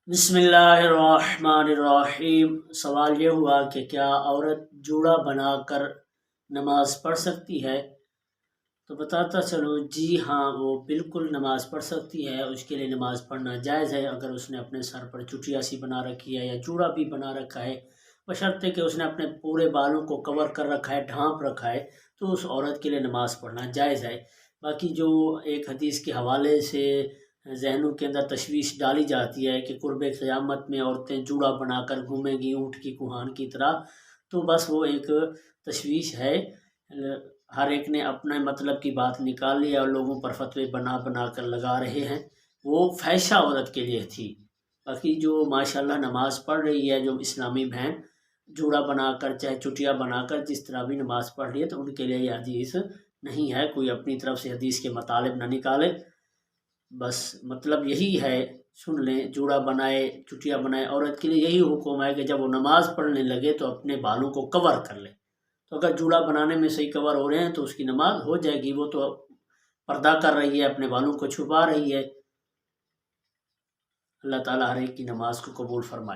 بسم اللہ الرحمن الرحیم۔ سوال یہ ہوا کہ کیا عورت جوڑا بنا کر نماز پڑھ سکتی ہے؟ تو بتاتا چلوں، جی ہاں، وہ بالکل نماز پڑھ سکتی ہے۔ اس کے لیے نماز پڑھنا جائز ہے اگر اس نے اپنے سر پر چٹیا سی بنا رکھی ہے یا جوڑا بھی بنا رکھا ہے، بشرطے کہ اس نے اپنے پورے بالوں کو کور کر رکھا ہے، ڈھانپ رکھا ہے، تو اس عورت کے لیے نماز پڑھنا جائز ہے۔ باقی جو ایک حدیث کے حوالے سے ذہنوں کے اندر تشویش ڈالی جاتی ہے کہ قرب قیامت میں عورتیں جوڑا بنا کر گھومیں گی اونٹ کی کوہان کی طرح، تو بس وہ ایک تشویش ہے۔ ہر ایک نے اپنے مطلب کی بات نکال لی ہے اور لوگوں پر فتوے بنا بنا کر لگا رہے ہیں۔ وہ فحشہ عورت کے لیے تھی۔ باقی جو ماشاءاللہ نماز پڑھ رہی ہے، جو اسلامی بہن جوڑا بنا کر چاہے چٹیا بنا کر جس طرح بھی نماز پڑھ رہی ہے، تو ان کے لیے یہ حدیث نہیں ہے۔ کوئی اپنی طرف سے حدیث کے مطالب نہ نکالے، بس مطلب یہی ہے، سن لیں، جوڑا بنائے چٹیا بنائے، عورت کے لیے یہی حکم ہے کہ جب وہ نماز پڑھنے لگے تو اپنے بالوں کو کور کر لے۔ تو اگر جوڑا بنانے میں صحیح کور ہو رہے ہیں تو اس کی نماز ہو جائے گی، وہ تو پردہ کر رہی ہے، اپنے بالوں کو چھپا رہی ہے۔ اللہ تعالیٰ ہر ایک کی نماز کو قبول فرمائے۔